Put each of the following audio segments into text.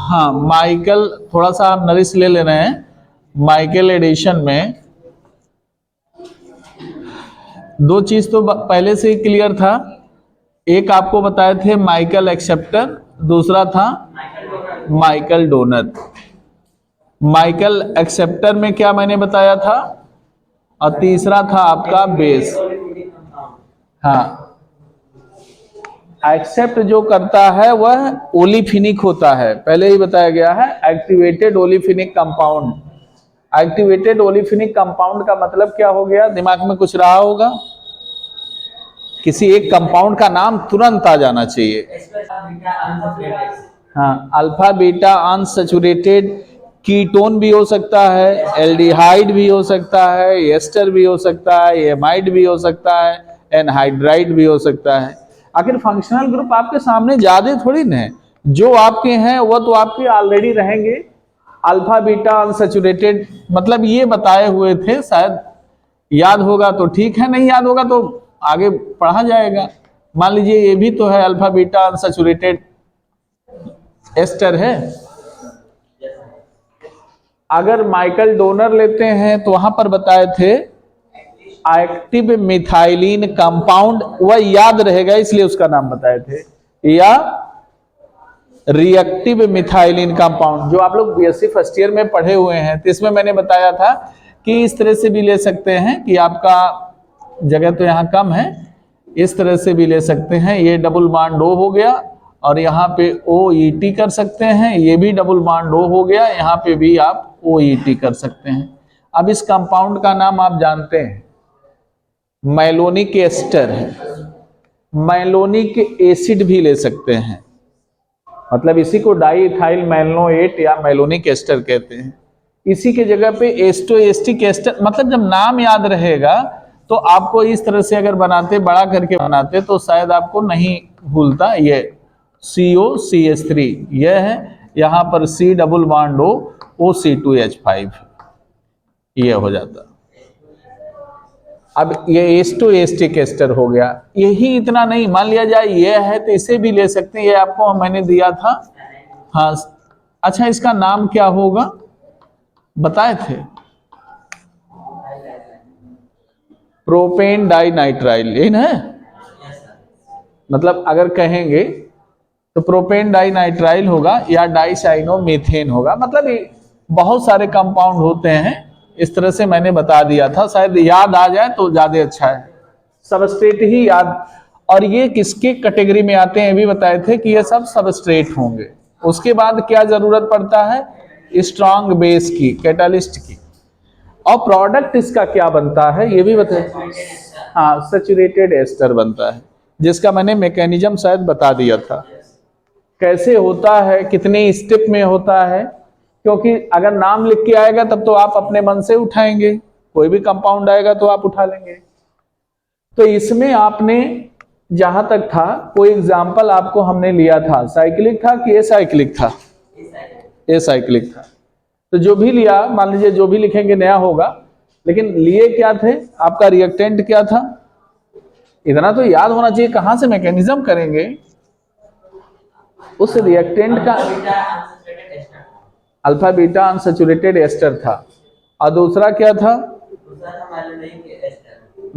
हाँ माइकल, थोड़ा सा आप नरिश ले रहे हैं। माइकल एडिशन में दो चीज तो पहले से ही क्लियर था। एक आपको बताए थे माइकल एक्सेप्टर, दूसरा था माइकल डोनर। माइकल एक्सेप्टर में क्या मैंने बताया था, और तीसरा था आपका बेस। हाँ, एक्सेप्ट जो करता है वह ओलिफिनिक होता है, पहले ही बताया गया है, एक्टिवेटेड ओलिफिनिक कंपाउंड। एक्टिवेटेड ओलिफिनिक कंपाउंड का मतलब क्या हो गया, दिमाग में कुछ रहा होगा, किसी एक कंपाउंड का नाम तुरंत आ जाना चाहिए। हाँ, अल्फा बीटा अनसैचुरेटेड कीटोन भी हो सकता है, एल्डिहाइड भी हो सकता है, एस्टर भी हो सकता है, एमाइड भी हो सकता है, एनहाइड्राइड भी हो सकता है। आखिर फंक्शनल ग्रुप आपके सामने ज्यादा थोड़ी ना है, जो आपके हैं वो तो आपके ऑलरेडी रहेंगे। अल्फा बीटा अनसैचुरेटेड मतलब ये बताए हुए थे, शायद याद होगा तो ठीक है, नहीं याद होगा तो आगे पढ़ा जाएगा। मान लीजिए ये भी तो है, अल्फा बीटा अनसैचुरेटेड एस्टर है। अगर माइकल डोनर लेते हैं तो वहां पर बताए थे एक्टिव मिथाइलिन कंपाउंड, वह याद रहेगा इसलिए उसका नाम बताए थे, या रिएक्टिव मिथाइलिन कंपाउंड, जो आप लोग बीएससी फर्स्ट ईयर में पढ़े हुए हैं। तो इसमें मैंने बताया था कि इस तरह से भी ले सकते हैं कि आपका जगह तो यहाँ कम है, इस तरह से भी ले सकते हैं, ये डबल बॉन्ड O हो गया, और यहाँ पे OET कर सकते हैं, ये भी डबल बॉन्ड O हो गया, यहाँ पे भी आप OET कर सकते हैं। अब इस कंपाउंड का नाम आप जानते हैं, मैलोनिक एस्टर है। मैलोनिक एसिड भी ले सकते हैं, मतलब इसी को डाई इथाइल मैलोएट या मैलोनिक एस्टर कहते हैं। इसी के जगह पे एस्टोएस्टिक एस्टर, मतलब जब नाम याद रहेगा तो आपको इस तरह से अगर बनाते, बड़ा करके बनाते, तो शायद आपको नहीं भूलता। ये COCH3 यह है, यहाँ पर C double bond O OC2H5 ये हो जाता। अब ये एस्टोएस्टिक एस्टर हो गया। यही इतना नहीं, मान लिया जाए ये है तो इसे भी ले सकते हैं, ये आपको मैंने दिया था। हाँ अच्छा, इसका नाम क्या होगा बताए थे, प्रोपेन डाइनाइट्राइल, यही ना है। मतलब अगर कहेंगे तो प्रोपेन डाइनाइट्राइल होगा या डाइसाइनोमीथेन होगा, मतलब बहुत सारे कंपाउंड होते हैं। इस तरह से मैंने बता दिया था, शायद याद आ जाए तो ज्यादा अच्छा है, सबस्ट्रेट ही याद। और ये किसके कैटेगरी में आते हैं भी बताए थे कि ये सब सबस्ट्रेट होंगे। उसके बाद क्या जरूरत पड़ता है, स्ट्रॉन्ग बेस की, कैटालिस्ट की, और प्रोडक्ट इसका क्या बनता है ये भी बताए। हाँ, सैचुरेटेड एस्टर बनता है, जिसका मैंने मैकेनिज्म शायद बता दिया था, कैसे होता है, कितने स्टेप में होता है। क्योंकि अगर नाम लिख के आएगा तब तो आप अपने मन से उठाएंगे, कोई भी कंपाउंड आएगा तो आप उठा लेंगे। तो इसमें आपने जहां तक था, कोई एग्जांपल आपको हमने लिया था, साइक्लिक था कि एसाइक्लिक था, एसाइक्लिक था। तो जो भी लिया, मान लीजिए जो भी लिखेंगे नया होगा, लेकिन लिए क्या थे, आपका रिएक्टेंट क्या था, इतना तो याद होना चाहिए। कहां से मैकेनिज्म करेंगे, उस रिएक्टेंट का अल्फा बीटा अनसैचुरेटेड एस्टर था, और दूसरा क्या था,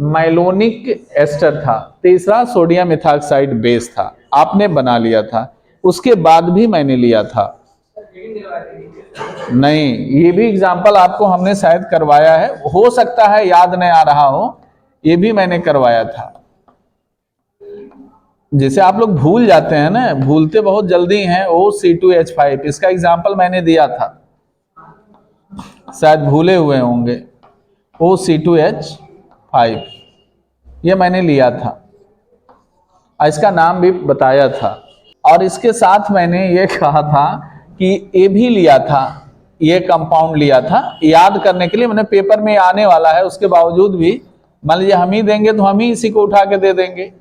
मैलोनिक एस्टर था, तीसरा सोडियम मेथॉक्साइड बेस था। आपने बना लिया था, उसके बाद भी मैंने लिया था। नहीं, ये भी एग्जांपल आपको हमने शायद करवाया है, हो सकता है याद नहीं आ रहा हो, ये भी मैंने करवाया था। जैसे आप लोग भूल जाते हैं ना, भूलते बहुत जल्दी हैं, OC2H5 इसका एग्जांपल मैंने दिया था, शायद भूले हुए होंगे। OC2H5 ये मैंने लिया था, इसका नाम भी बताया था। और इसके साथ मैंने ये कहा था कि ये भी लिया था, ये कंपाउंड लिया था, याद करने के लिए। मैंने पेपर में आने वाला है, उसके बावजूद भी मान लीजिए हम ही देंगे तो हम ही इसी को उठा के दे देंगे।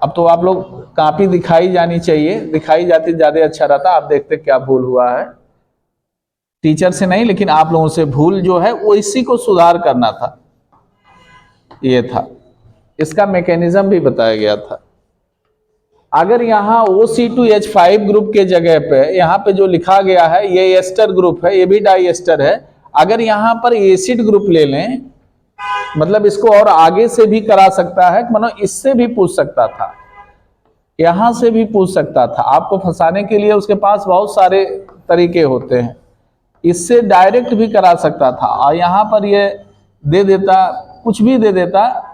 अब तो आप लोग कॉपी दिखाई जानी चाहिए, दिखाई जाती ज्यादा अच्छा रहता। आप देखते क्या भूल हुआ है, टीचर से नहीं लेकिन आप लोगों से भूल जो है वो इसी को सुधार करना था, ये था। इसका मैकेनिज्म भी बताया गया था। अगर यहाँ OC2H5 ग्रुप के जगह पे यहाँ पे जो लिखा गया है ये एस्टर ग्रुप है, ये भी डाई एस्टर है, अगर यहाँ पर एसिड ग्रुप ले लें, मतलब इसको और आगे से भी करा सकता है, मतलब इससे भी पूछ सकता था, यहां से भी पूछ सकता था, आपको फंसाने के लिए उसके पास बहुत सारे तरीके होते हैं, इससे डायरेक्ट भी करा सकता था और यहां पर ये दे देता, कुछ भी दे देता,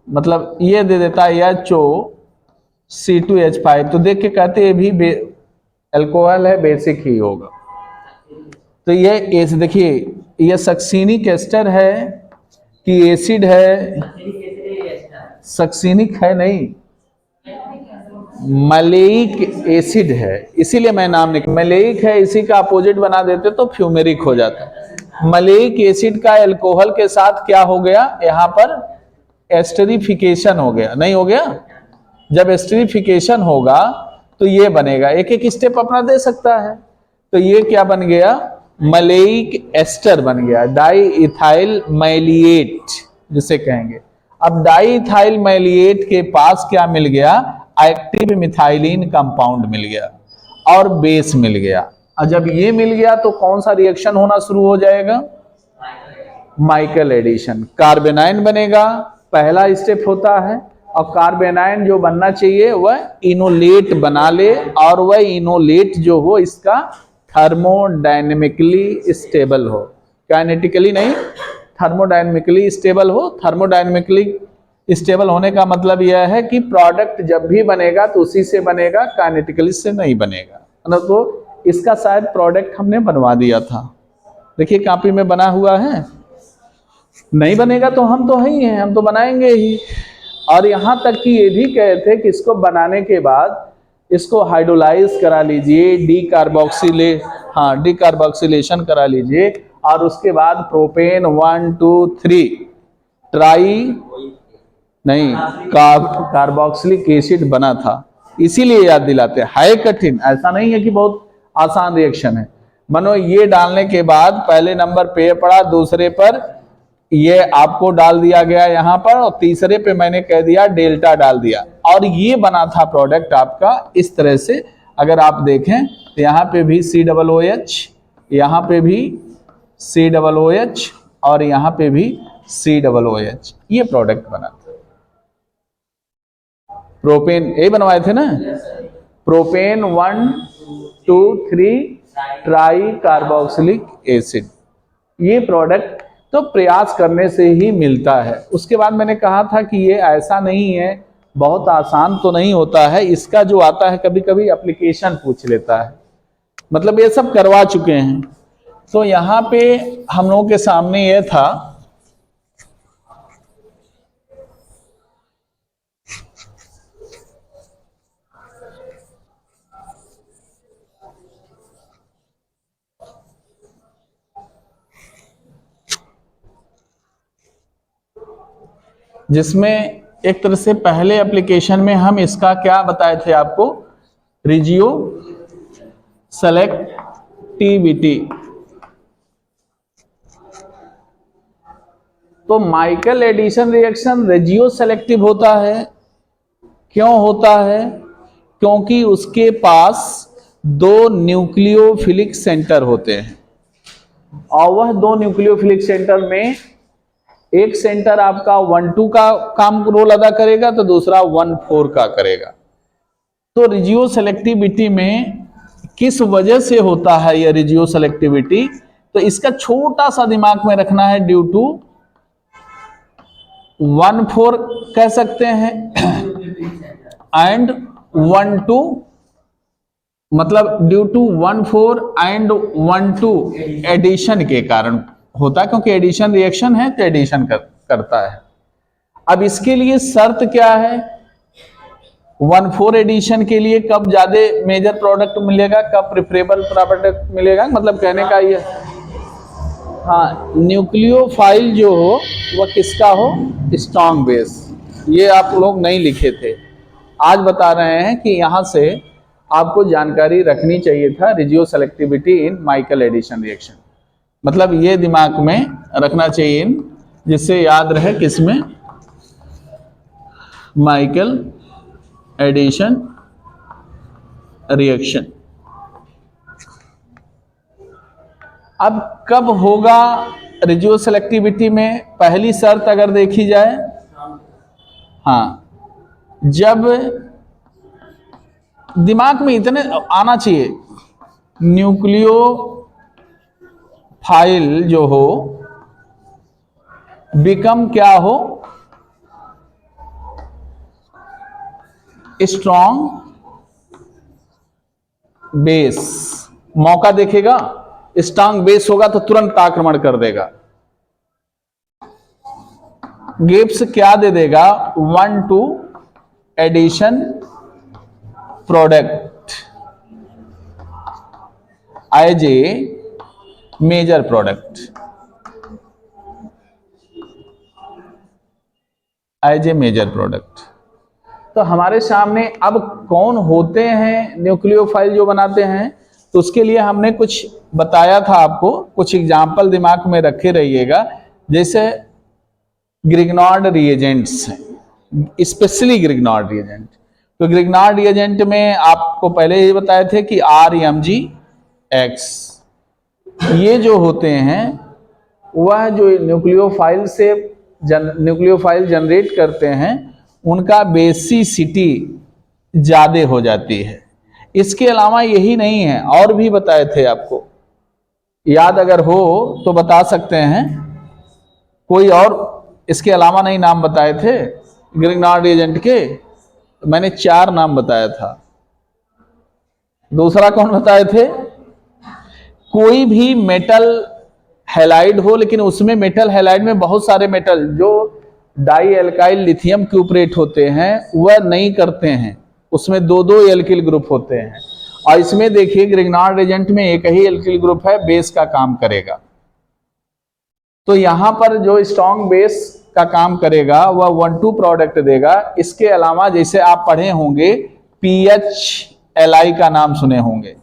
मतलब ये दे देता HOC2H5, तो देख के कहते ये भी अल्कोहल है, बेसिक ही होगा। तो ये देखिए ये सक्सीनिक एस्टर है कि एसिड है, सक्सीनिक है नहीं, मलेइक एसिड है, इसीलिए मैं नाम लिख, मलेइक है, इसी का अपोजिट बना देते तो फ्यूमेरिक हो जाता। मलेइक एसिड का अल्कोहल के साथ क्या हो गया, यहाँ पर एस्टरिफिकेशन हो गया, नहीं हो गया? जब एस्टरिफिकेशन होगा तो ये बनेगा, एक एक स्टेप अपना दे सकता है, तो ये क्या बन गया, मलेइक एस्टर बन गया, डाई इथाइल मैलिएट जिसे कहेंगे। अब डाई इथाइल मैलिएट के पास क्या मिल गया, एक्टिव मिथाइलिन कंपाउंड मिल गया और बेस मिल गया। और जब ये मिल गया तो कौन सा रिएक्शन होना शुरू हो जाएगा, माइकल एडिशन, कार्बेनाइन बनेगा, पहला स्टेप होता है। और कार्बेनाइन जो बनना चाहिए वह इनोलेट बना ले, और वह इनोलेट जो हो इसका थर्मोडायनेमिकली स्टेबल हो, काइनेटिकली नहीं, थर्मोडायनेमिकली स्टेबल हो। थर्मोडायनेमिकली स्टेबल होने का मतलब यह है कि प्रोडक्ट जब भी बनेगा तो उसी से बनेगा, काइनेटिकली से नहीं बनेगा। मतलब तो इसका शायद प्रोडक्ट हमने बनवा दिया था, देखिए कॉपी में बना हुआ है, नहीं बनेगा तो हम तो है ही हैं, हम तो बनाएंगे ही। और यहाँ तक कि ये भी कहे थे कि इसको बनाने के बाद इसको हाइड्रोलाइज करा लीजिए, डीकार्बोक्सिलेशन करा लीजिए, और उसके बाद प्रोपेन 1 2 3 ट्राई नहीं कार्बोक्सिलिक एसिड बना था, इसीलिए याद दिलाते हैं। है कठिन, ऐसा नहीं है कि बहुत आसान रिएक्शन है। मानो ये डालने के बाद पहले नंबर पे पड़ा, दूसरे पर ये आपको डाल दिया गया यहाँ पर, और तीसरे पे मैंने कह दिया डेल्टा डाल दिया, और ये बना था प्रोडक्ट आपका इस तरह से। अगर आप देखें तो यहाँ पे भी COOH, यहाँ पे भी COOH, और यहाँ पे भी COOH, ये प्रोडक्ट बना था। प्रोपेन ये बनवाए थे ना, प्रोपेन 1 2 3 ट्राई कार्बोक्सिलिक एसिड, ये प्रोडक्ट तो प्रयास करने से ही मिलता है। उसके बाद मैंने कहा था कि ये ऐसा नहीं है, बहुत आसान तो नहीं होता है, इसका जो आता है कभी कभी एप्लीकेशन पूछ लेता है, मतलब ये सब करवा चुके हैं। तो यहाँ पे हम लोगों के सामने ये था, जिसमें एक तरह से पहले एप्लीकेशन में हम इसका क्या बताए थे आपको, रिजियो सेलेक्टिविटी। तो माइकल एडिशन रिएक्शन रेजियो सेलेक्टिव होता है, क्यों होता है, क्योंकि उसके पास 2 न्यूक्लियोफिलिक सेंटर होते हैं, और वह 2 न्यूक्लियोफिलिक सेंटर में एक सेंटर आपका 1-2 का काम रोल अदा करेगा, तो दूसरा 1-4 का करेगा। तो रिजियो सेलेक्टिविटी में किस वजह से होता है यह रिजियो सेलेक्टिविटी, तो इसका छोटा सा दिमाग में रखना है, ड्यू टू 1-4 कह सकते हैं, एंड 1-2, मतलब ड्यू टू 1-4 एंड 1-2 एडिशन के कारण होता है, क्योंकि एडिशन रिएक्शन है तो एडिशन करता है। अब इसके लिए शर्त क्या है, 1-4 एडिशन के लिए कब ज्यादा मेजर प्रोडक्ट मिलेगा, कब प्रेफरेबल प्रोडक्ट मिलेगा, मतलब कहने का ये, हाँ, न्यूक्लियोफाइल जो हो वह किसका हो, स्ट्रॉन्ग बेस। ये आप लोग नहीं लिखे थे, आज बता रहे हैं कि यहाँ से आपको जानकारी रखनी चाहिए था, रिजियो सेलेक्टिविटी इन माइकल एडिशन रिएक्शन, मतलब ये दिमाग में रखना चाहिए, जिससे याद रहे किसमें, माइकल एडिशन रिएक्शन। अब कब होगा रेजियो सेलेक्टिविटी में? पहली शर्त अगर देखी जाए, हाँ, जब दिमाग में इतने आना चाहिए, न्यूक्लियोफाइल जो हो बिकम क्या हो, स्ट्रॉन्ग बेस। मौका देखेगा, स्ट्रॉन्ग बेस होगा तो तुरंत आक्रमण कर देगा। गिब्स क्या दे देगा? 1,2 addition product as a major product, as a major product. तो हमारे सामने अब कौन होते हैं न्यूक्लियोफाइल जो बनाते हैं, तो उसके लिए हमने कुछ बताया था आपको, कुछ एग्जाम्पल दिमाग में रखे रहिएगा। जैसे ग्रिग्नॉर्ड रिएजेंट्स, स्पेशली ग्रिग्नॉर्ड रिएजेंट। तो ग्रिग्नॉर्ड रिएजेंट में आपको पहले ये बताए थे कि RMgX ये जो होते हैं वह जो न्यूक्लियोफाइल से न्यूक्लियोफाइल जनरेट करते हैं उनका बेसिसिटी ज़्यादा हो जाती है। इसके अलावा यही नहीं है, और भी बताए थे आपको, याद अगर हो तो बता सकते हैं। कोई और इसके अलावा नहीं नाम बताए थे ग्रिग्नॉर्ड रिएजेंट के? मैंने 4 नाम बताया था। दूसरा कौन बताए थे? कोई भी मेटल हैलाइड हो, लेकिन उसमें मेटल हैलाइड में बहुत सारे मेटल जो डाई एल्काइल लिथियम क्यूपरेट होते हैं वह नहीं करते हैं, उसमें 2-2 एल्किल ग्रुप होते हैं। और इसमें देखिए ग्रिग्नॉर्ड रिएजेंट में एक ही एल्किल ग्रुप है, बेस का काम करेगा। तो यहां पर जो स्ट्रॉन्ग बेस का काम करेगा वह 1,2 प्रोडक्ट देगा। इसके अलावा जैसे आप पढ़े होंगे PHLI का नाम सुने होंगे,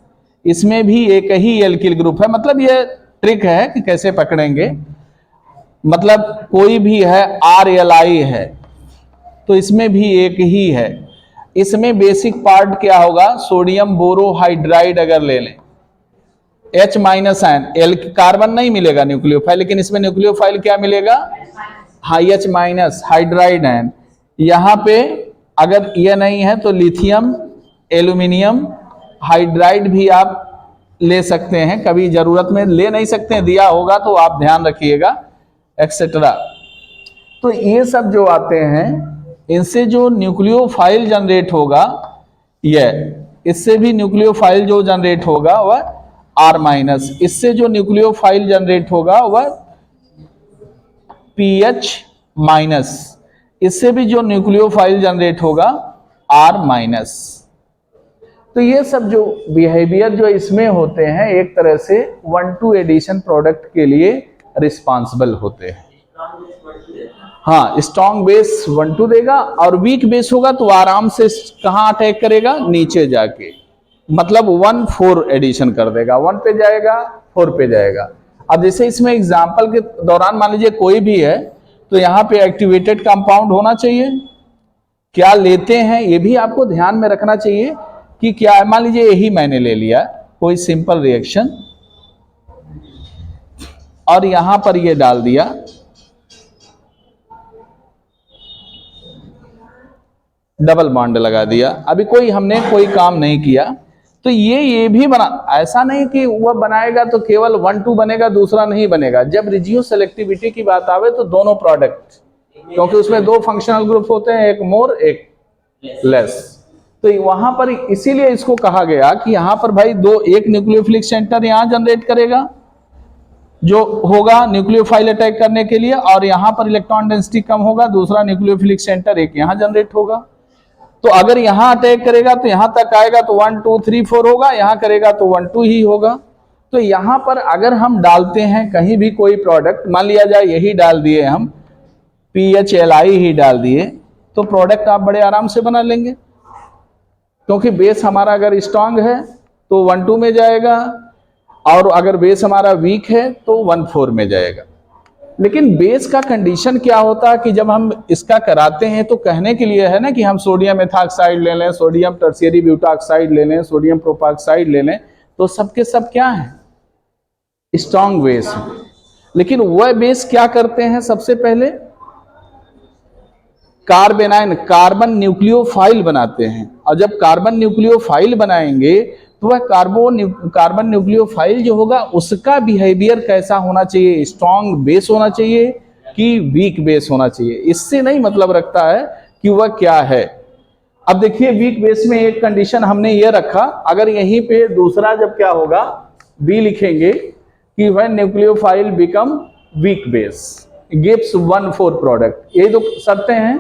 इसमें भी एक ही एल्किल ग्रुप है। मतलब ये ट्रिक है कि कैसे पकड़ेंगे, मतलब कोई भी है RLI है तो इसमें भी एक ही है। इसमें बेसिक पार्ट क्या होगा? सोडियम बोरोहाइड्राइड अगर ले लें, H- आयन, एल कार्बन नहीं मिलेगा न्यूक्लियोफाइल, लेकिन इसमें न्यूक्लियोफाइल क्या मिलेगा? H- hydride ion. यहाँ पे अगर यह नहीं है तो लिथियम एल्यूमिनियम हाइड्राइड भी आप ले सकते हैं, कभी जरूरत में ले नहीं सकते हैं, दिया होगा तो आप ध्यान रखिएगा, एक्सेट्रा। तो ये सब जो आते हैं इनसे जो न्यूक्लियोफाइल जनरेट होगा, इससे भी न्यूक्लियोफाइल जो जनरेट होगा वह R-, इससे जो न्यूक्लियोफाइल जनरेट होगा वह PH-, इससे भी जो न्यूक्लियोफाइल जनरेट होगा R-। तो ये सब जो बिहेवियर जो इसमें होते हैं एक तरह से 1,2 एडिशन प्रोडक्ट के लिए रिस्पॉन्सिबल होते हैं। हाँ, स्ट्रॉन्ग बेस 1,2 देगा और वीक बेस होगा तो आराम से कहाँ अटैक करेगा? नीचे जाके, मतलब 1,4 एडिशन कर देगा, 1 पे जाएगा 4 पे जाएगा। अब जैसे इसमें एग्जाम्पल के दौरान मान लीजिए कोई भी है तो यहाँ पे एक्टिवेटेड कंपाउंड होना चाहिए। क्या लेते हैं ये भी आपको ध्यान में रखना चाहिए कि क्या, मान लीजिए यही मैंने ले लिया कोई सिंपल रिएक्शन और यहां पर ये डाल दिया, डबल बॉन्ड लगा दिया, अभी हमने कोई काम नहीं किया, तो ये भी बना। ऐसा नहीं कि वह बनाएगा तो केवल 1,2 बनेगा, दूसरा नहीं बनेगा। जब रेजियो सेलेक्टिविटी की बात आवे तो दोनों प्रोडक्ट, क्योंकि उसमें 2 फंक्शनल ग्रुप होते हैं, एक मोर एक लेस। तो वहां पर इसीलिए इसको कहा गया कि यहां पर भाई एक न्यूक्लियोफिलिक सेंटर यहां जनरेट करेगा जो होगा न्यूक्लियोफाइल अटैक करने के लिए, और यहां पर इलेक्ट्रॉन डेंसिटी कम होगा, दूसरा न्यूक्लियोफिलिक सेंटर एक यहां जनरेट होगा। तो अगर यहां अटैक करेगा तो यहां तक आएगा तो 1, 2, 3, 4 होगा, यहां करेगा तो 1, 2 ही होगा। तो यहां पर अगर हम डालते हैं कहीं भी कोई प्रोडक्ट, मान लिया जाए यही डाल दिए हम, PHLI ही डाल दिए, तो प्रोडक्ट आप बड़े आराम से बना लेंगे, क्योंकि बेस हमारा अगर स्ट्रांग है तो 1, 2 में जाएगा, और अगर बेस हमारा वीक है तो 1, 4 में जाएगा। लेकिन बेस का कंडीशन क्या होता है कि जब हम इसका कराते हैं तो कहने के लिए है ना कि हम सोडियम एथॉक्साइड ले लें, सोडियम टर्शियरी ब्यूटाक्साइड ले लें, सोडियम प्रोपाक्साइड ले लें, तो सबके सब क्या है, स्ट्रॉन्ग बेस है। लेकिन वह बेस क्या करते हैं, सबसे पहले कार्बेनाइन कार्बन न्यूक्लियोफाइल बनाते हैं, और जब कार्बन न्यूक्लियोफाइल बनाएंगे तो वह कार्बन न्यूक्लियोफाइल जो होगा उसका बिहेवियर कैसा होना चाहिए, स्ट्रॉन्ग बेस होना चाहिए कि वीक बेस होना चाहिए। इससे नहीं मतलब रखता है कि वह क्या है। अब देखिए वीक बेस में एक कंडीशन हमने ये रखा, अगर यहीं पे दूसरा जब क्या होगा, बी लिखेंगे कि वह nucleophile become weak base gives 1,4 product, ये दो शर्तें हैं।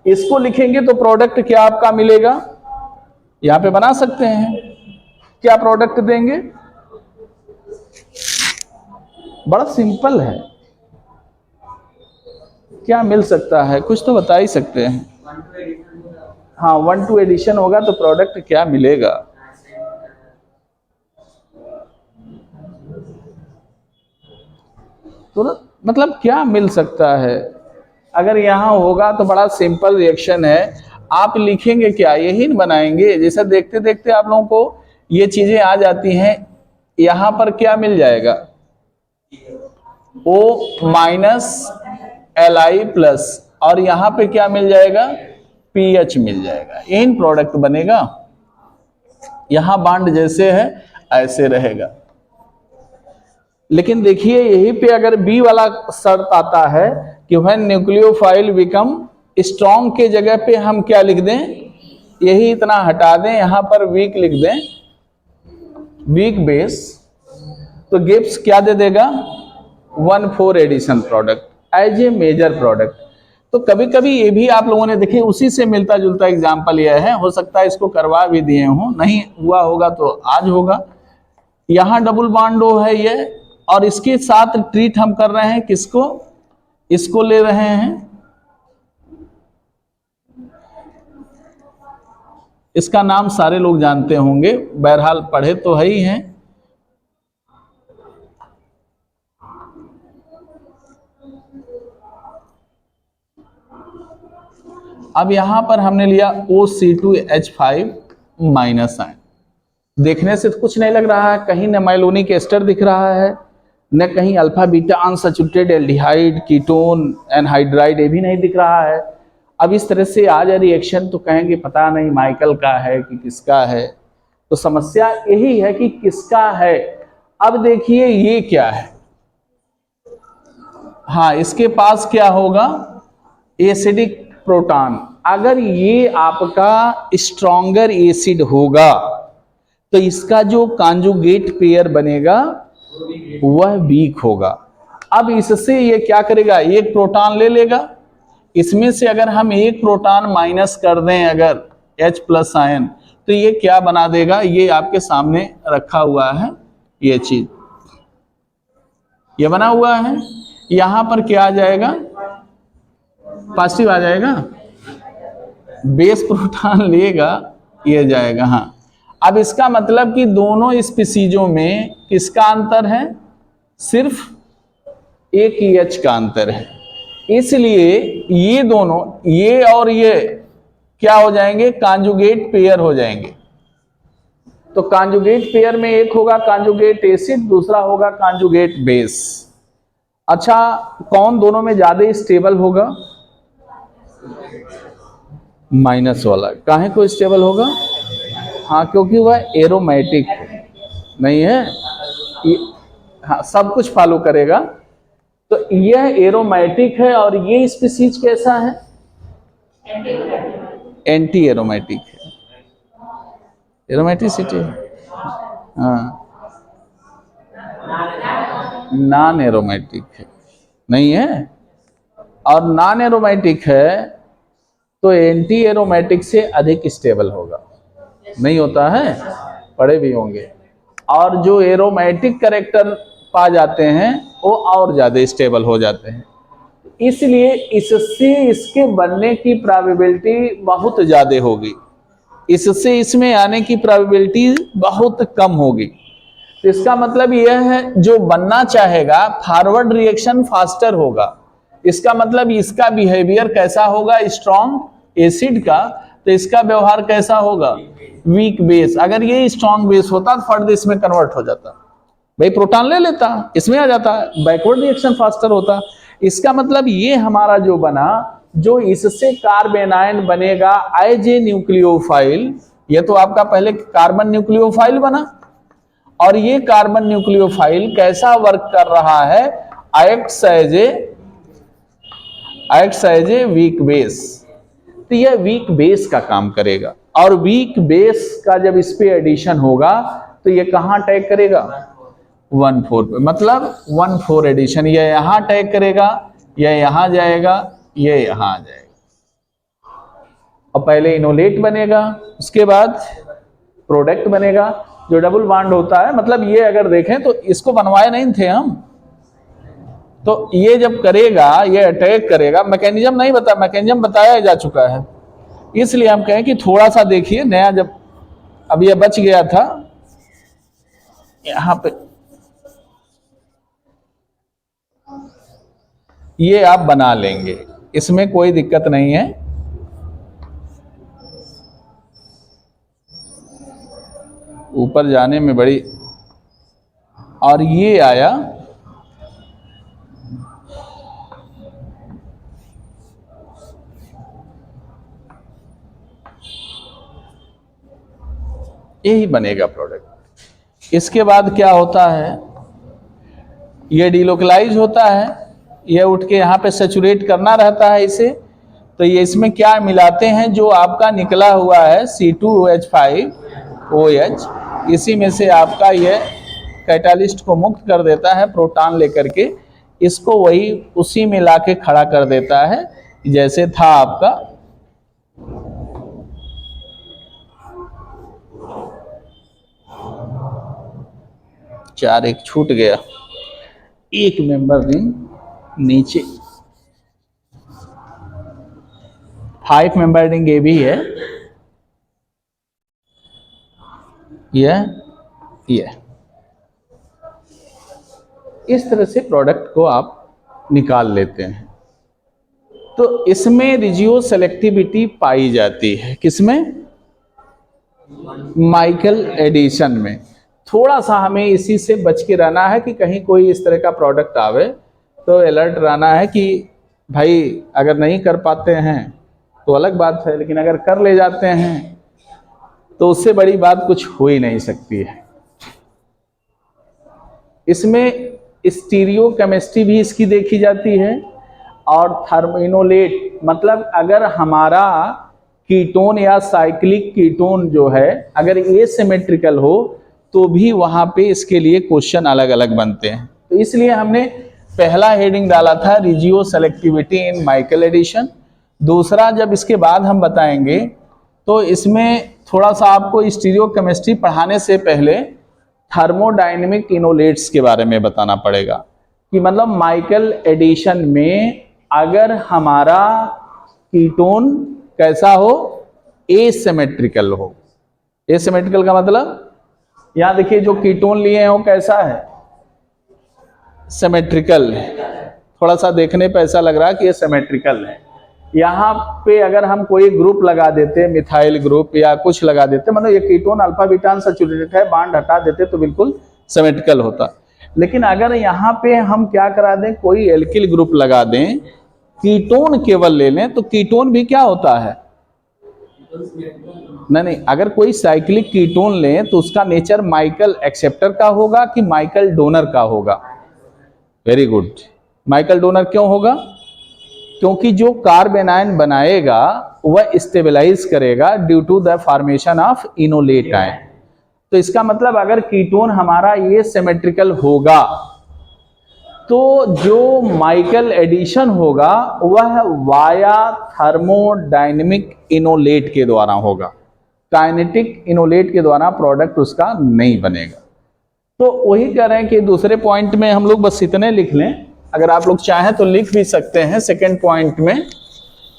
इसको लिखेंगे तो प्रोडक्ट क्या आपका मिलेगा, यहां पे बना सकते हैं, क्या प्रोडक्ट देंगे, बड़ा सिंपल है, क्या मिल सकता है, कुछ तो बता ही सकते हैं। हाँ 1-2 एडिशन होगा तो प्रोडक्ट क्या मिलेगा, तो मतलब क्या मिल सकता है, अगर यहां होगा तो बड़ा सिंपल रिएक्शन है। आप लिखेंगे क्या, यही बनाएंगे, जैसे देखते देखते आप लोगों को ये चीजें आ जाती हैं। यहां पर क्या मिल जाएगा, O माइनस Li+, और यहां पे क्या मिल जाएगा, PH मिल जाएगा, इन प्रोडक्ट बनेगा। यहां बांड जैसे है ऐसे रहेगा। लेकिन देखिए यहीं पे अगर बी वाला शर्त आता है कि व्हेन न्यूक्लियोफाइल बिकम स्ट्रॉन्ग के जगह पे हम क्या लिख दें, यही इतना हटा दें, यहां पर वीक लिख दें, वीक बेस, तो गिब्स क्या दे देगा, 1,4 addition product as a major product. तो कभी कभी ये भी आप लोगों ने देखिए उसी से मिलता जुलता एग्जाम्पल यह है, हो सकता है इसको करवा भी दिए हों, नहीं हुआ होगा तो आज होगा। यहां डबल बॉन्ड है ये, और इसके साथ ट्रीट हम कर रहे हैं किसको, इसको ले रहे हैं, इसका नाम सारे लोग जानते होंगे, बहरहाल पढ़े तो है ही हैं, अब यहां पर हमने लिया OC2H5 माइनस आयन। देखने से तो कुछ नहीं लग रहा है, कहीं न माइलोनिक एस्टर दिख रहा है, न कहीं alpha beta unsaturated aldehyde ketone anhydride, ये भी नहीं दिख रहा है। अब इस तरह से आ जाए रिएक्शन तो कहेंगे पता नहीं माइकल का है कि किसका है, तो समस्या यही है कि किसका है। अब देखिए ये क्या है, हाँ इसके पास क्या होगा, एसिडिक प्रोटॉन। अगर ये आपका स्ट्रॉन्गर एसिड होगा तो इसका जो कॉन्जुगेट पेयर बनेगा वह वीक होगा। अब इससे ये क्या करेगा, एक प्रोटॉन ले लेगा, इसमें से अगर हम एक प्रोटॉन माइनस कर दें अगर H+ आयन, तो ये क्या बना देगा, ये आपके सामने रखा हुआ है, ये चीज ये बना हुआ है। यहां पर क्या आ जाएगा, पॉजिटिव आ जाएगा, बेस प्रोटॉन लेगा, ये जाएगा। हाँ अब इसका मतलब कि दोनों स्पीसीजों में किसका अंतर है, सिर्फ एक ही H का अंतर है, इसलिए ये दोनों, ये और ये क्या हो जाएंगे, कॉन्जुगेट पेयर हो जाएंगे। तो कॉन्जुगेट पेयर में एक होगा कॉन्जुगेट एसिड, दूसरा होगा कॉन्जुगेट बेस। अच्छा कौन दोनों में ज्यादा स्टेबल होगा, माइनस वाला। काहे को स्टेबल होगा, हाँ क्योंकि वह एरोमेटिक नहीं है, हाँ सब कुछ फॉलो करेगा। तो यह एरोमेटिक है और ये स्पीसीज कैसा है, एंटी एरोमेटिक है, एरोमेटिसिटी, हाँ नॉन एरोमेटिक है, नहीं है। और नॉन एरोमेटिक है तो एंटी एरोमेटिक से अधिक स्टेबल होगा, नहीं होता है, पढ़े भी होंगे। और जो एरोमेटिक कैरेक्टर पा जाते हैं वो और ज्यादा स्टेबल हो जाते हैं, इसलिए इससे इसके बनने की प्रोबेबिलिटी बहुत ज्यादा होगी, इससे इसमें आने की प्रोबेबिलिटी बहुत कम होगी। तो इसका मतलब यह है जो बनना चाहेगा फॉरवर्ड रिएक्शन फास्टर होगा। इसका मतलब इसका बिहेवियर कैसा होगा, स्ट्रॉन्ग एसिड का, तो इसका व्यवहार कैसा होगा, वीक बेस। अगर ये स्ट्रॉन्ग बेस होता तो फर्द इसमें कन्वर्ट हो जाता, भाई प्रोटॉन ले लेता, इसमें आ जाता, बैकवर्ड रिएक्शन फास्टर होता। इसका मतलब ये हमारा जो बना, जो इससे कार्बेनाइन बनेगा एज ए न्यूक्लियोफाइल, ये तो आपका पहले कार्बन न्यूक्लियोफाइल बना, और ये कार्बन न्यूक्लियोफाइल कैसा वर्क कर रहा है, acts as a weak base. तो यह वीक बेस का काम करेगा, और वीक बेस का जब इस पे एडिशन होगा तो ये कहां अटैक करेगा, 1,4 पे, मतलब 1,4 एडिशन। ये यहां अटैक करेगा, यह यहां जाएगा, ये यहां आ जाएगा, और पहले इनोलेट बनेगा, उसके बाद प्रोडक्ट बनेगा जो डबल बॉन्ड होता है। मतलब ये अगर देखें तो इसको बनवाए नहीं थे हम, तो ये जब करेगा, ये अटैक करेगा, मैकेनिज्म नहीं बता, मैकेनिज्म बताया जा चुका है, इसलिए हम कहें कि थोड़ा सा देखिए नया। जब अब ये बच गया था यहां पे, ये आप बना लेंगे, इसमें कोई दिक्कत नहीं है। ऊपर जाने में बड़ी, और ये आया, यही बनेगा प्रोडक्ट। इसके बाद क्या होता है, ये डिलोकलाइज होता है, ये उठ के यहाँ पे सैचुरेट करना रहता है इसे। तो ये इसमें क्या मिलाते हैं, जो आपका निकला हुआ है C2H5OH, इसी में से आपका ये कैटालिस्ट को मुक्त कर देता है प्रोटॉन लेकर के, इसको वही उसी में लाके खड़ा कर देता है जैसे था आपका। चार एक छूट गया, एक मेंबर रिंग नीचे, 5 मेंबर रिंग ये भी है, यह इस तरह से प्रोडक्ट को आप निकाल लेते हैं। तो इसमें रिजियो सेलेक्टिविटी पाई जाती है, किसमें, माइकल एडिशन में। थोड़ा सा हमें इसी से बच के रहना है कि कहीं कोई इस तरह का प्रोडक्ट आवे तो अलर्ट रहना है कि भाई अगर नहीं कर पाते हैं तो अलग बात है, लेकिन अगर कर ले जाते हैं तो उससे बड़ी बात कुछ हो ही नहीं सकती है। इसमें स्टीरियो केमिस्ट्री भी इसकी देखी जाती है, और थर्मिनोलेट, मतलब अगर हमारा कीटोन या साइक्लिक कीटोन जो है अगर एसिमेट्रिकल हो तो भी वहां पे इसके लिए क्वेश्चन अलग अलग बनते हैं। तो इसलिए हमने पहला हेडिंग डाला था रिजियो सेलेक्टिविटी इन माइकल एडिशन। दूसरा जब इसके बाद हम बताएंगे तो इसमें थोड़ा सा आपको स्टीरियो केमिस्ट्री पढ़ाने से पहले थर्मोडायनेमिक इनोलेट्स के बारे में बताना पड़ेगा, कि मतलब माइकल एडिशन में अगर हमारा कीटोन कैसा हो, एसिमेट्रिकल हो। एसिमेट्रिकल का मतलब यहां देखिए जो कीटोन लिए हैं वो कैसा है, सिमेट्रिकल है। थोड़ा सा देखने पे ऐसा लग रहा है कि ये सिमेट्रिकल है। यहाँ पे अगर हम कोई ग्रुप लगा देते, मिथाइल ग्रुप या कुछ लगा देते, मतलब ये कीटोन अल्फा बीटा अनसैचुरेटेड है, बांड हटा देते तो बिल्कुल सिमेट्रिकल होता। लेकिन अगर यहाँ पे हम क्या करा दें, कोई एल्किल ग्रुप लगा दें, कीटोन केवल ले लें, तो कीटोन भी क्या होता है, नहीं, अगर कोई साइक्लिक कीटोन लें तो उसका नेचर माइकल एक्सेप्टर का होगा कि माइकल डोनर का होगा। Very good. माइकल डोनर क्यों होगा, क्योंकि जो कार्बेनाइन बनाएगा वह स्टेबलाइज करेगा due to the formation of enolate ion. तो इसका मतलब अगर कीटोन हमारा ये सिमेट्रिकल होगा तो जो माइकल एडिशन होगा वह वाया थर्मोडायनेमिक इनोलेट के द्वारा होगा, काइनेटिक इनोलेट के द्वारा प्रोडक्ट उसका नहीं बनेगा। तो वही कह रहे हैं कि दूसरे पॉइंट में हम लोग बस इतने लिख लें, अगर आप लोग चाहें तो लिख भी सकते हैं सेकेंड पॉइंट में,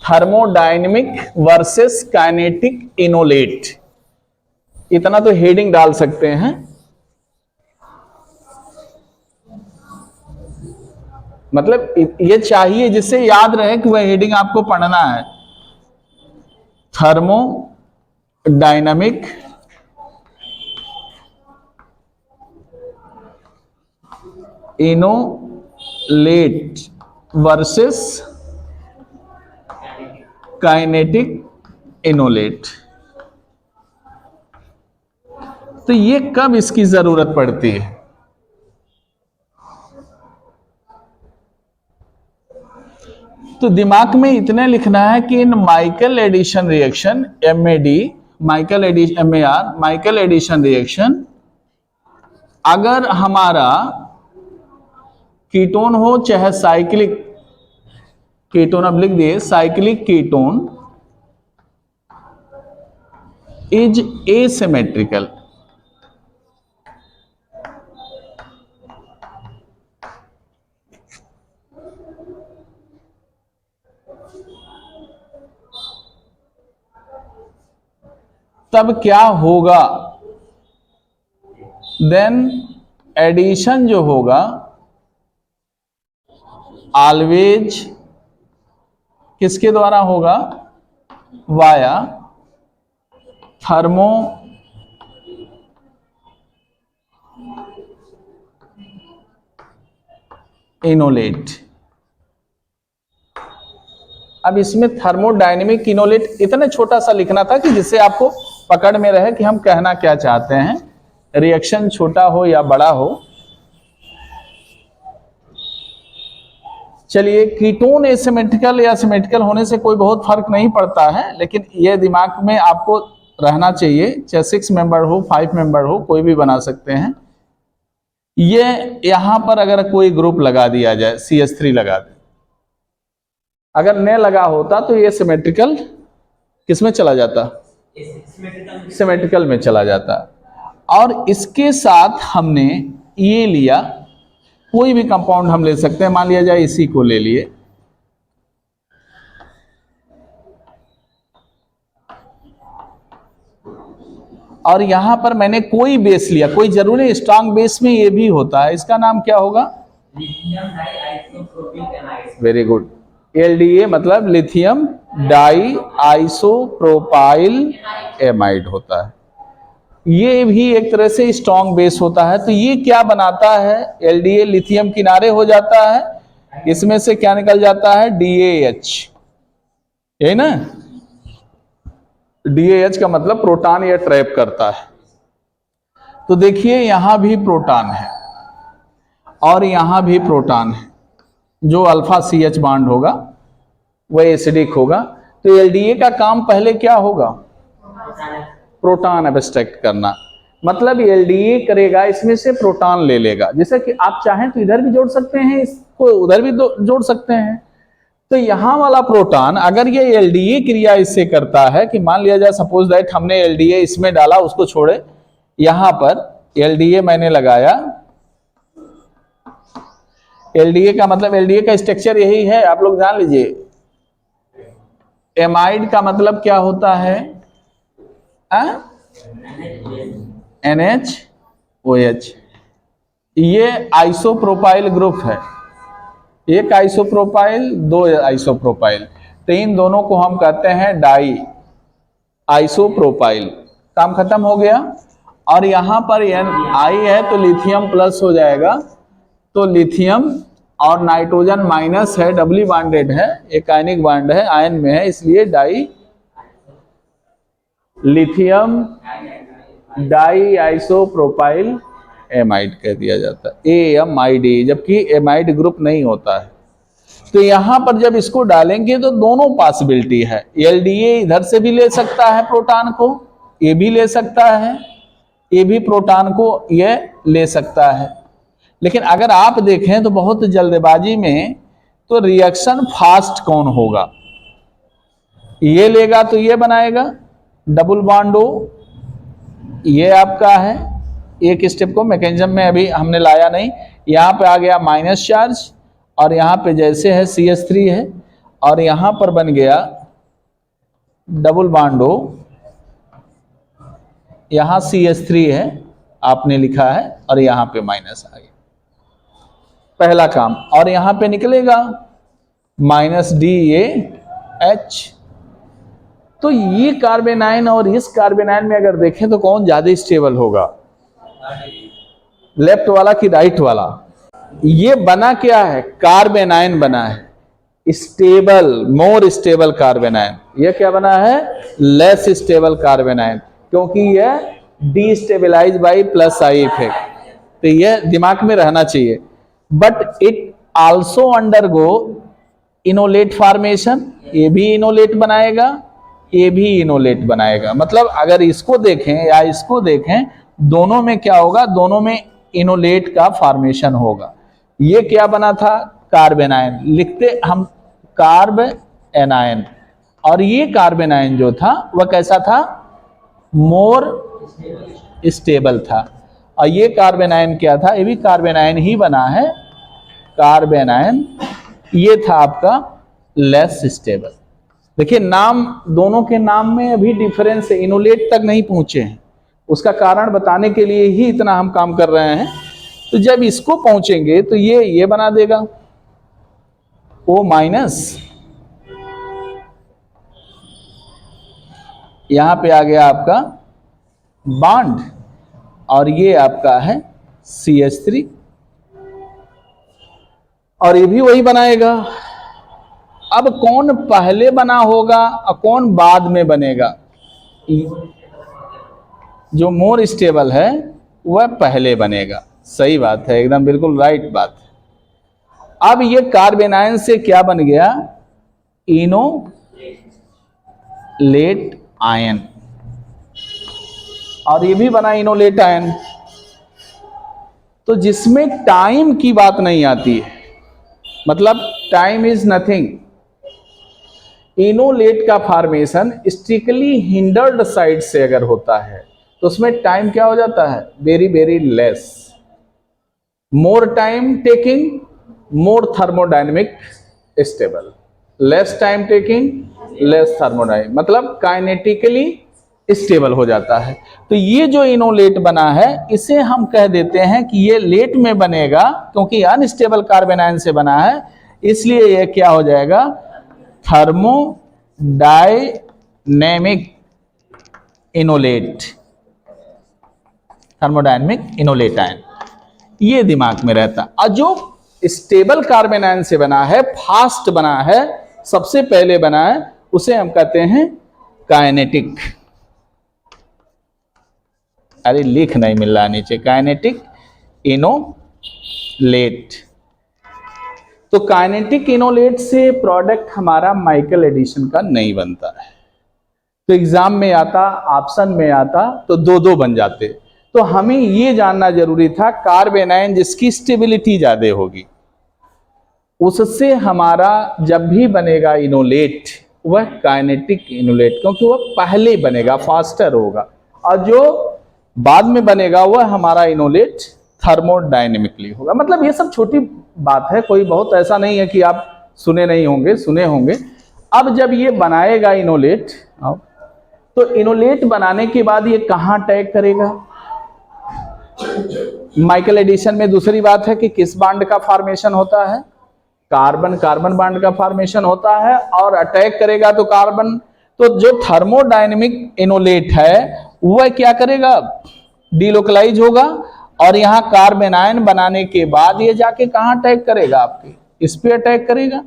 थर्मोडायनेमिक वर्सेस काइनेटिक इनोलेट, इतना तो हेडिंग डाल सकते हैं। मतलब ये चाहिए जिससे याद रहे कि वह हेडिंग आपको पढ़ना है। Thermodynamic enolate versus kinetic enolate. तो ये कब इसकी जरूरत पड़ती है? तो दिमाग में इतना लिखना है कि इन Michael addition reaction, MAD, Michael addition, MAR, Michael addition reaction, अगर हमारा कीटोन हो चाहे साइक्लिक कीटोन, अब लिख दिए साइक्लिक कीटोन इज एसिमेट्रिकल। तब क्या होगा? देन एडिशन जो होगा ऑलवेज किसके द्वारा होगा? Via thermo enolate. अब इसमें थर्मोडायनेमिक इनोलेट इतना छोटा सा लिखना था कि जिससे आपको पकड़ में रहे कि हम कहना क्या चाहते हैं, रिएक्शन छोटा हो या बड़ा हो। चलिए, कीटोन एसिमेट्रिकल या सिमेट्रिकल होने से कोई बहुत फर्क नहीं पड़ता है, लेकिन यह दिमाग में आपको रहना चाहिए, चाहे 6 मेंबर हो 5 मेंबर हो, कोई भी बना सकते हैं। ये यहां पर अगर कोई ग्रुप लगा दिया जाए, CH3 लगा दे, अगर न लगा होता तो ये सिमेट्रिकल किस में चला जाता? सिमेट्रिकल में चला जाता। और इसके साथ हमने ये लिया, कोई भी कंपाउंड हम ले सकते हैं, मान लिया जाए इसी को ले लिए, और यहां पर मैंने कोई बेस लिया, कोई जरूरी स्ट्रांग बेस में ये भी होता है, इसका नाम क्या होगा? वेरी गुड, LDA मतलब लिथियम डाई आइसोप्रोपाइल एमाइड होता है। ये भी एक तरह से स्ट्रांग बेस होता है। तो ये क्या बनाता है? LDA लिथियम किनारे हो जाता है, इसमें से क्या निकल जाता है? DAH, है ना? DAH का मतलब प्रोटॉन या ट्रैप करता है। तो देखिए यहां भी प्रोटॉन है और यहां भी प्रोटॉन है, जो अल्फा CH बॉन्ड होगा वह एसिडिक होगा। तो LDA का काम पहले क्या होगा? प्रोटॉन एब्स्ट्रैक्ट करना। मतलब LDA करेगा, इसमें से प्रोटॉन ले लेगा। जैसे कि आप चाहें तो इधर भी जोड़ सकते हैं, इसको उधर भी जोड़ सकते हैं। तो यहां वाला प्रोटॉन, अगर ये LDA क्रिया इससे करता है कि मान लिया जाए सपोज दैट हमने LDA इसमें डाला, उसको छोड़े, यहां पर LDA मैंने लगाया। LDA का मतलब, LDA का स्ट्रक्चर यही है, आप लोग जान लीजिए। एमाइड का मतलब क्या होता है? NHOH। ये आइसोप्रोपाइल ग्रुप है, एक आइसोप्रोपाइल, दो आइसोप्रोपाइल, तो इन दोनों को हम कहते हैं डाई आइसोप्रोपाइल। काम खत्म हो गया। और यहां पर I है तो लिथियम प्लस हो जाएगा, तो लिथियम और नाइट्रोजन माइनस है, डबली बॉन्डेड है, एक आयनिक बॉन्ड है, आयन में है, इसलिए di lithium di isopropyl amide कह दिया जाता है, AMID, जबकि एमाइड ग्रुप नहीं होता है। तो यहां पर जब इसको डालेंगे तो दोनों पॉसिबिलिटी है, LDA इधर से भी ले सकता है प्रोटॉन को, ये भी ले सकता है, ये भी प्रोटॉन को ये ले सकता है। लेकिन अगर आप देखें तो बहुत जल्दबाजी में, तो रिएक्शन फास्ट कौन होगा? ये लेगा तो ये बनाएगा डबल बॉन्ड O, ये आपका है। एक स्टेप को मैकेनिज्म में अभी हमने लाया नहीं, यहां पे आ गया माइनस चार्ज, और यहां पे जैसे है CH3 है, और यहां पर बन गया डबल बॉन्ड O, यहां CH3 है आपने लिखा है, और यहां पे माइनस आ गया। पहला काम, और यहां पे निकलेगा -DAH। तो ये कार्बेनाइन और इस कार्बेनाइन में अगर देखें तो कौन ज्यादा स्टेबल होगा, लेफ्ट वाला कि राइट वाला? ये बना क्या है, कार्बेनाइन बना है स्टेबल, मोर स्टेबल कार्बेनाइन। ये क्या बना है, लेस स्टेबल कार्बेनाइन, क्योंकि यह destabilise by plus I effect. तो यह दिमाग में रहना चाहिए। But it also undergo enolate formation, ये भी इनोलेट बनाएगा, ये भी इनोलेट बनाएगा। मतलब अगर इसको देखें या इसको देखें, दोनों में क्या होगा, दोनों में इनोलेट का फॉर्मेशन होगा। ये क्या बना था, कार्बेनाइन, लिखते हम कार्ब एनायन, और ये कार्बेनाइन जो था वह कैसा था, मोर स्टेबल था। और ये कार्बेनाइन क्या था, ये भी कार्बेनाइन ही बना है, कार्बेनाइन। ये था आपका लेस स्टेबल। देखिए नाम, दोनों के नाम में अभी डिफरेंस है, इनोलेट तक नहीं पहुंचे हैं। उसका कारण बताने के लिए ही इतना हम काम कर रहे हैं। तो जब इसको पहुंचेंगे तो ये बना देगा O-, यहां पे आ गया आपका बॉन्ड, और ये आपका है CH3, और ये भी वही बनाएगा। अब कौन पहले बना होगा और कौन बाद में बनेगा? जो मोर स्टेबल है वह पहले बनेगा। सही बात है, एकदम बिल्कुल राइट बात है। अब ये कार्बेनाइन से क्या बन गया, इनोलेट आयन, और ये भी बना इनोलेट आयन। तो जिसमें टाइम की बात नहीं आती है, मतलब टाइम इज नथिंग। इनोलेट का फॉर्मेशन स्ट्रिक्टली हिंडर्ड साइड से अगर होता है तो उसमें टाइम क्या हो जाता है, very very less, more time taking, more thermodynamic stable, less time taking, less thermodynamic, मतलब काइनेटिकली स्टेबल हो जाता है। तो ये जो इनोलेट बना है इसे हम कह देते हैं कि ये लेट में बनेगा, क्योंकि अनस्टेबल कार्बेनाइन से बना है, इसलिए ये क्या हो जाएगा, thermodynamic enolate, thermodynamic enolate ion. ये दिमाग में रहता। और जो स्टेबल कार्बेनाइन से बना है, फास्ट बना है, सबसे पहले बना है, उसे हम कहते हैं काइनेटिक। अरे लिख नहीं मिल रहा नीचे, काइनेटिक इनोलेट। तो काइनेटिक इनोलेट से प्रोडक्ट हमारा माइकल एडिशन का नहीं बनता है। तो एग्जाम में आता, ऑप्शन में आता तो दो दो बन जाते। तो हमें ये जानना जरूरी था, कार्बेनाइन जिसकी स्टेबिलिटी ज्यादा होगी उससे हमारा जब भी बनेगा इनोलेट वह काइनेटिक इनोलेट, क्योंकि वह पहले बनेगा, फास्टर होगा, और जो बाद में बनेगा वह हमारा इनोलेट थर्मोडायनेमिकली होगा। मतलब ये सब छोटी बात है, कोई बहुत ऐसा नहीं है कि आप सुने नहीं होंगे, सुने होंगे। अब जब ये बनाएगा इनोलेट, तो इनोलेट बनाने के बाद ये कहां अटैक करेगा, माइकल एडिशन में दूसरी बात है कि किस बॉन्ड का फॉर्मेशन होता है, कार्बन कार्बन बॉन्ड का फॉर्मेशन होता है, और अटैक करेगा तो कार्बन। तो जो थर्मोडायनेमिक इनोलेट है वह क्या करेगा, डीलोकलाइज होगा, और यहां कार्बेनाइन बनाने के बाद ये जाके कहां अटैक करेगा, आपके इस पे अटैक करेगा।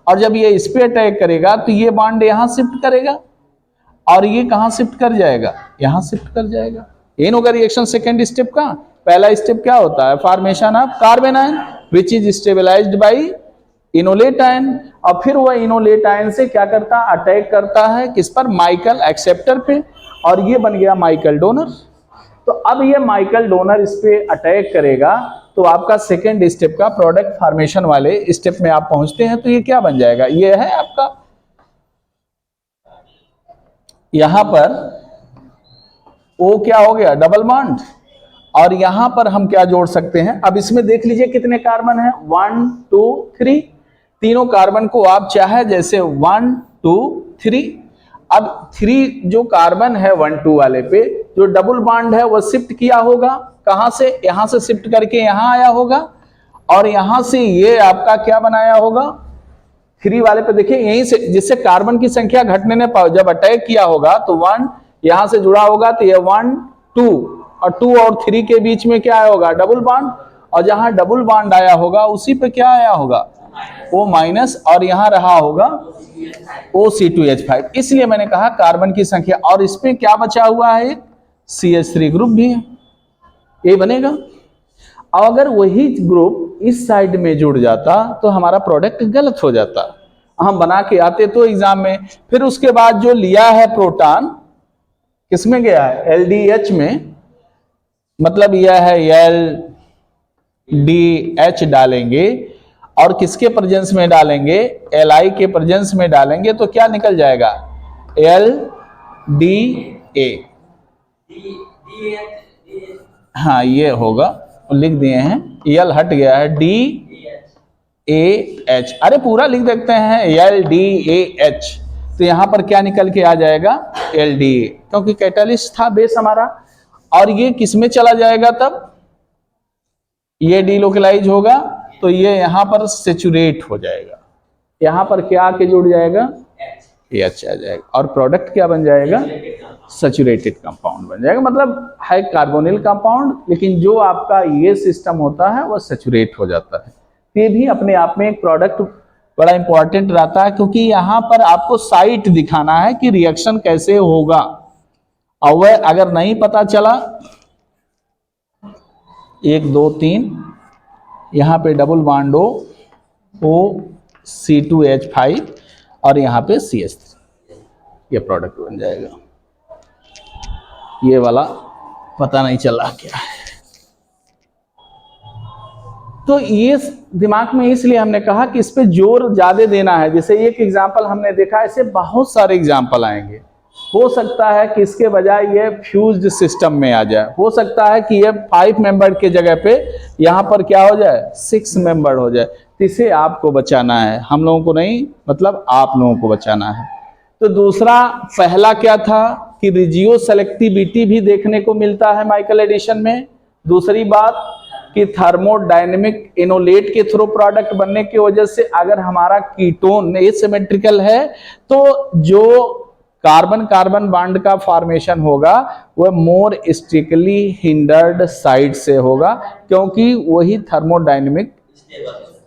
और जब ये इस पे अटैक करेगा तो ये बॉन्ड यहां शिफ्ट करेगा, और ये कहां शिफ्ट कर जाएगा, यहां शिफ्ट कर जाएगा। ये होगा रिएक्शन सेकेंड स्टेप का। पहला स्टेप क्या होता है, formation of carbanion which is stabilized by enolate ion, और फिर वह इनोलेट आयन से क्या करता है, अटैक करता है किस पर, माइकल एक्सेप्टर पे, और ये बन गया माइकल डोनर। तो अब ये माइकल डोनर इस पे अटैक करेगा, तो आपका सेकेंड स्टेप का प्रोडक्ट फॉर्मेशन वाले स्टेप में आप पहुंचते हैं। तो ये क्या बन जाएगा, ये है आपका, यहां पर ओ क्या हो गया, डबल बॉन्ड, और यहां पर हम क्या जोड़ सकते हैं। अब इसमें देख लीजिए कितने कार्बन है, 1 2 3, तीनों कार्बन को आप चाहे जैसे 1 2 3। अब 3 जो कार्बन है 1 2 वाले पे, जो डबल बॉन्ड है वह शिफ्ट किया होगा, कहां से, यहां से शिफ्ट करके यहां आया होगा, और यहां से ये आपका क्या बनाया होगा, 3 वाले पे देखिए, यहीं से जिससे कार्बन की संख्या घटने ने जब अटैक किया होगा तो 1 यहां से जुड़ा होगा, तो ये 1 2 और 2 और 3 के बीच में क्या आया होगा, डबल बॉन्ड, और जहां डबल बॉन्ड आया होगा उसी पे क्या आया होगा, O माइनस, और यहां रहा होगा OC2H5। इसलिए मैंने कहा कार्बन की संख्या, और इसमें क्या बचा हुआ है, एक CH3 ग्रुप भी है, ये बनेगा। अब अगर वही ग्रुप इस साइड में जुड़ जाता तो हमारा प्रोडक्ट गलत हो जाता, हम बना के आते तो एग्जाम में। फिर उसके बाद जो लिया है प्रोटॉन, किसमें गया है, LDH में, मतलब यह है LDH डालेंगे, और किसके प्रेजेंस में डालेंगे, Li के प्रेजेंस में डालेंगे, तो क्या निकल जाएगा, LDA। हाँ ये होगा, लिख दिए हैं, L हट गया है, DAH, अरे पूरा लिख देते हैं LDAH, तो यहां पर क्या निकल के आ जाएगा, LDA, क्योंकि कैटालिस्ट था बेस हमारा। और ये किसमें चला जाएगा, तब ये डीलोकलाइज होगा, तो ये यहां पर सेचुरेट हो जाएगा, यहां पर क्या आके जुड़ जाएगा, H आ जाएगा, और प्रोडक्ट क्या बन जाएगा, सैचुरेटेड कंपाउंड बन जाएगा। मतलब है कार्बोनिल कंपाउंड, लेकिन जो आपका ये सिस्टम होता है वह सैचुरेट हो जाता है। ये भी अपने आप में एक प्रोडक्ट बड़ा इंपॉर्टेंट रहता है, क्योंकि यहाँ पर आपको साइट दिखाना है कि रिएक्शन कैसे होगा, और वह अगर नहीं पता चला, 1 2 3 यहाँ पे डबल बॉन्ड OC2H5 और यहाँ पे CH3, ये प्रोडक्ट बन जाएगा। ये वाला पता नहीं चला क्या है, तो ये दिमाग में इसलिए हमने कहा कि इस पे जोर ज्यादा देना है। जैसे एक एग्जाम्पल हमने देखा, ऐसे बहुत सारे एग्जाम्पल आएंगे। हो सकता है कि इसके बजाय ये फ्यूज्ड सिस्टम में आ जाए, हो सकता है कि ये 5 मेंबर के जगह पे यहाँ पर क्या हो जाए, 6 मेंबर हो जाए। तो इसे आपको बचाना है, हम लोगों को नहीं, मतलब आप लोगों को बचाना है। तो दूसरा, पहला क्या था कि रिजियो सेलेक्टिविटी भी देखने को मिलता है माइकल एडिशन में। दूसरी बात कि थर्मोडायनेमिक इनोलेट के थ्रू प्रोडक्ट बनने की वजह से अगर हमारा कीटोन एसिमेट्रिकल है तो जो कार्बन कार्बन बॉन्ड का फॉर्मेशन होगा वह मोर स्ट्रिक्टली हिंडर्ड साइड से होगा, क्योंकि वही थर्मोडायनेमिक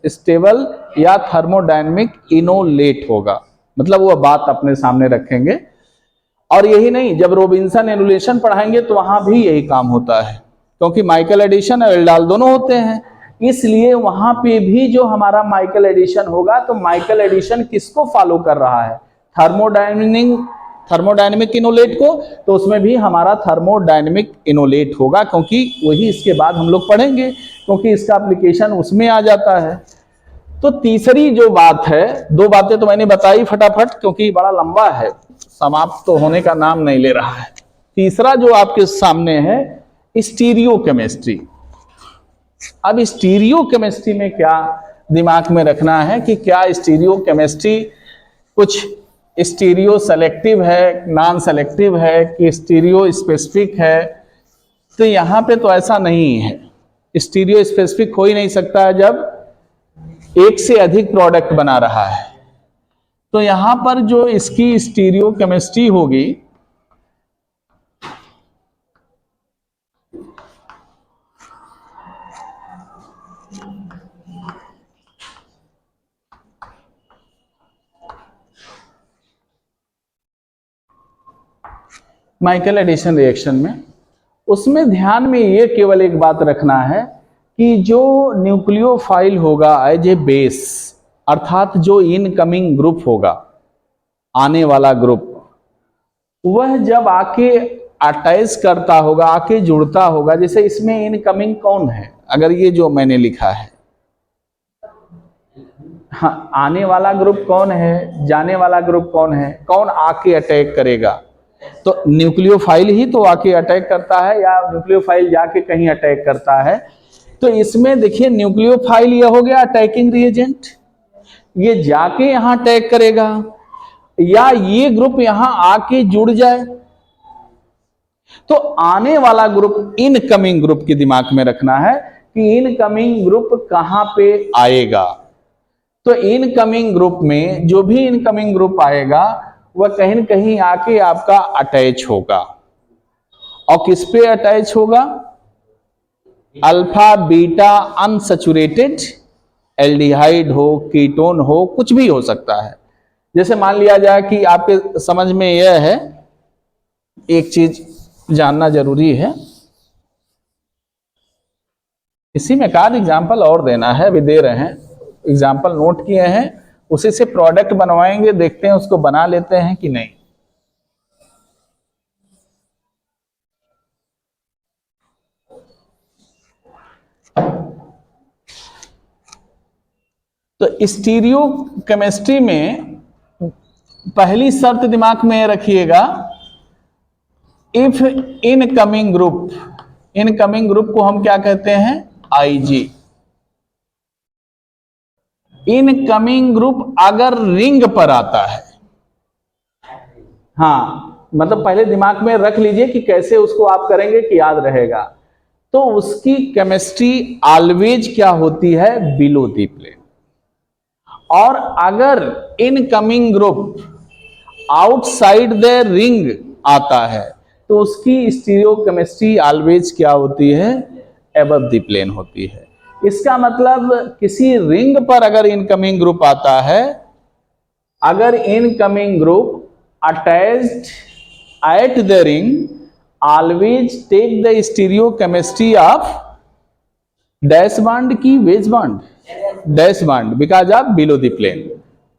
स्टेबल या थर्मोडायनेमिक इनोलेट होगा। मतलब वह बात अपने सामने रखेंगे। और यही नहीं, जब रोबिन्सन एनुलेशन पढ़ाएंगे तो वहां भी यही काम होता है, क्योंकि माइकल एडिशन और एल्डाल दोनों होते हैं, इसलिए वहां पे भी जो हमारा माइकल एडिशन होगा तो माइकल एडिशन किसको फॉलो कर रहा है, थर्मोडायनेमिक इनोलेट को, तो उसमें भी हमारा थर्मोडायनेमिक इनोलेट होगा, क्योंकि वही इसके बाद हम लोग पढ़ेंगे, क्योंकि इसका एप्लीकेशन उसमें आ जाता है। तो तीसरी जो बात है, 2 बातें तो मैंने बताई फटाफट क्योंकि बड़ा लंबा है, समाप्त तो होने का नाम नहीं ले रहा है। तीसरा जो आपके सामने है, स्टीरियो केमिस्ट्री। अब स्टीरियो केमिस्ट्री में क्या दिमाग में रखना है कि क्या स्टीरियो केमिस्ट्री कुछ स्टीरियो सेलेक्टिव है, नॉन सेलेक्टिव है, कि स्टीरियो स्पेसिफिक है। तो यहाँ पे तो ऐसा नहीं है, स्टीरियो स्पेसिफिक हो ही नहीं सकता है जब एक से अधिक प्रोडक्ट बना रहा है। तो यहाँ पर जो इसकी स्टीरियो केमिस्ट्री होगी, माइकल एडिशन रिएक्शन में, उसमें ध्यान में ये केवल एक बात रखना है कि जो न्यूक्लियोफाइल होगा एज ए बेस, अर्थात जो इनकमिंग ग्रुप होगा, आने वाला ग्रुप, वह जब आके अटैच करता होगा, आके जुड़ता होगा, जैसे इसमें इनकमिंग कौन है, अगर ये जो मैंने लिखा है, हाँ, आने वाला ग्रुप कौन है, जाने वाला ग्रुप कौन है, कौन आके अटैक करेगा, तो न्यूक्लियोफाइल ही तो आके अटैक करता है, या न्यूक्लियोफाइल जाके कहीं अटैक करता है। तो इसमें देखिए न्यूक्लियोफाइल ये हो गया अटैकिंग रिएजेंट, ये जाके यहां अटैक करेगा, या ये ग्रुप यहां आके जुड़ जाए। तो आने वाला ग्रुप, इनकमिंग ग्रुप के दिमाग में रखना है कि इनकमिंग ग्रुप कहां पे आएगा। तो इनकमिंग ग्रुप में जो भी इनकमिंग ग्रुप आएगा वह कहीं न कहीं आके आपका अटैच होगा। और किस पे अटैच होगा? अल्फा बीटा अनसैचुरेटेड एल्डिहाइड हो, कीटोन हो, कुछ भी हो सकता है। जैसे मान लिया जाए कि आपके समझ में यह है, एक चीज जानना जरूरी है, इसी में एक आध एग्जाम्पल और देना है, अभी दे रहे हैं, एग्जाम्पल नोट किए हैं, उसी से प्रोडक्ट बनवाएंगे, देखते हैं उसको बना लेते हैं कि नहीं। तो स्टीरियो केमिस्ट्री में पहली शर्त दिमाग में रखिएगा, इफ इनकमिंग ग्रुप को हम क्या कहते हैं? आईजी। इनकमिंग ग्रुप अगर रिंग पर आता है, हाँ मतलब पहले दिमाग में रख लीजिए कि कैसे उसको आप करेंगे कि याद रहेगा। तो उसकी केमिस्ट्री ऑलवेज क्या होती है? Below the plane. और अगर incoming group outside the ring आता है तो उसकी स्टीरियो केमिस्ट्री ऑलवेज क्या होती है? अबव द प्लेन होती है। इसका मतलब किसी रिंग पर अगर इनकमिंग ग्रुप आता है, अगर incoming group attached at the ring, always take the stereochemistry of dash bond की wedge bond, dash bond, because of below the plane.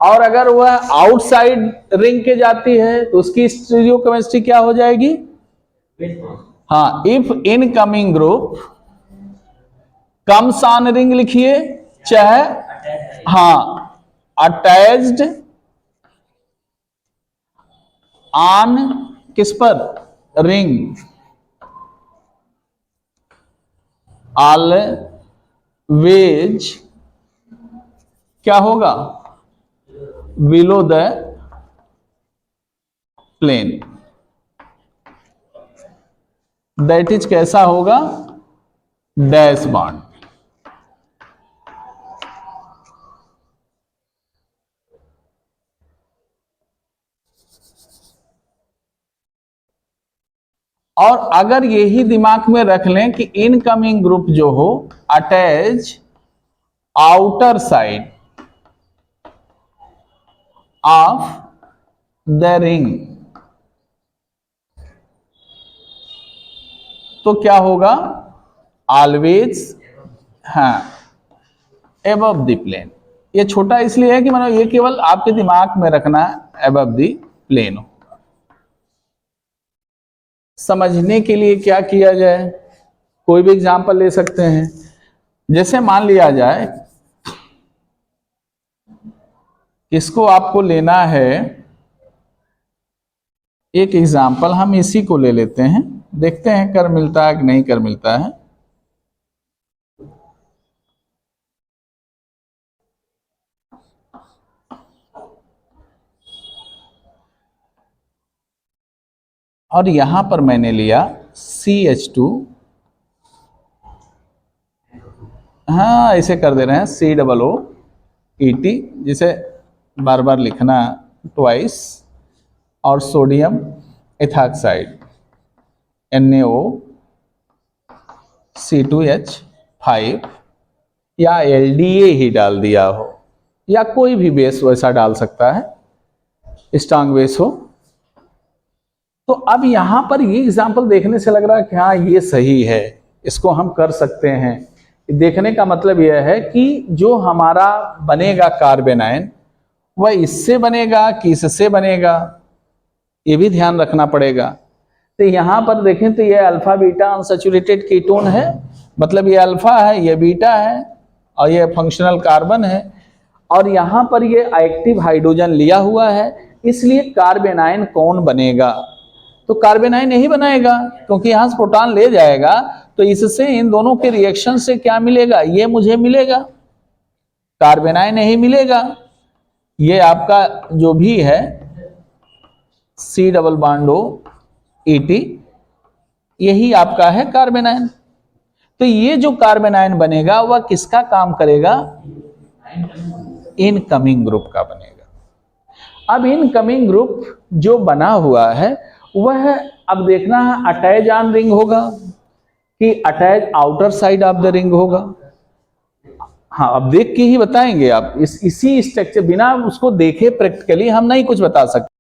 और अगर वह आउटसाइड रिंग के जाती है तो उसकी स्टीरियो केमिस्ट्री क्या हो जाएगी? हाँ, if incoming group comes on ring लिखिए, चाहे हाँ अटैच्ड ऑन किस पर? रिंग, ऑलवेज क्या होगा? Below the plane. That is कैसा होगा? Dash bond. और अगर यही दिमाग में रख लें कि इनकमिंग ग्रुप जो हो attach outer side of the ring, तो क्या होगा? ऑलवेज हाँ अबव द प्लेन। ये छोटा इसलिए है कि मतलब ये केवल आपके दिमाग में रखना है, अबव द प्लेन हो। समझने के लिए क्या किया जाए? कोई भी एग्जांपल ले सकते हैं। जैसे मान लिया जाए, इसको आपको लेना है, एक एग्जांपल हम इसी को ले लेते हैं, देखते हैं कर मिलता है कि नहीं कर मिलता है। और यहां पर मैंने लिया CH2, हाँ ऐसे कर दे रहे हैं COOET, जिसे बार बार लिखना ट्वाइस, और सोडियम एथॉक्साइड NaOC2H5, या LDA ही डाल दिया हो, या कोई भी बेस वैसा डाल सकता है, स्ट्रांग बेस हो। तो अब यहां पर ये एग्जाम्पल देखने से लग रहा है कि हाँ ये सही है, इसको हम कर सकते हैं। देखने का मतलब यह है कि जो हमारा बनेगा कार्बेनाइन वह इससे बनेगा कि इससे बनेगा, ये भी ध्यान रखना पड़ेगा। तो यहां पर देखें तो ये अल्फा बीटा अनसैचुरेटेड कीटोन है, मतलब ये अल्फा है, ये बीटा है, और ये फंक्शनल कार्बन है, और यहां पर ये एक्टिव हाइड्रोजन लिया हुआ है, इसलिए कार्बेनाइन कौन बनेगा? तो कार्बेनाइन यही बनाएगा, क्योंकि यहां से प्रोटॉन ले जाएगा, तो इससे इन दोनों के रिएक्शन से क्या मिलेगा? ये मुझे मिलेगा, कार्बेनाइन यही मिलेगा। ये आपका जो भी है C++OET, यही आपका है कार्बेनाइन। तो ये जो कार्बन आयन बनेगा वह किसका काम करेगा? इनकमिंग ग्रुप का बनेगा। अब इनकमिंग ग्रुप जो बना हुआ है वह अब देखना है अटैच ऑन रिंग होगा कि attach outer side of the ring होगा। हाँ, अब देख के ही बताएंगे आप, इसी स्ट्रक्चर, बिना उसको देखे प्रैक्टिकली हम नहीं कुछ बता सकते।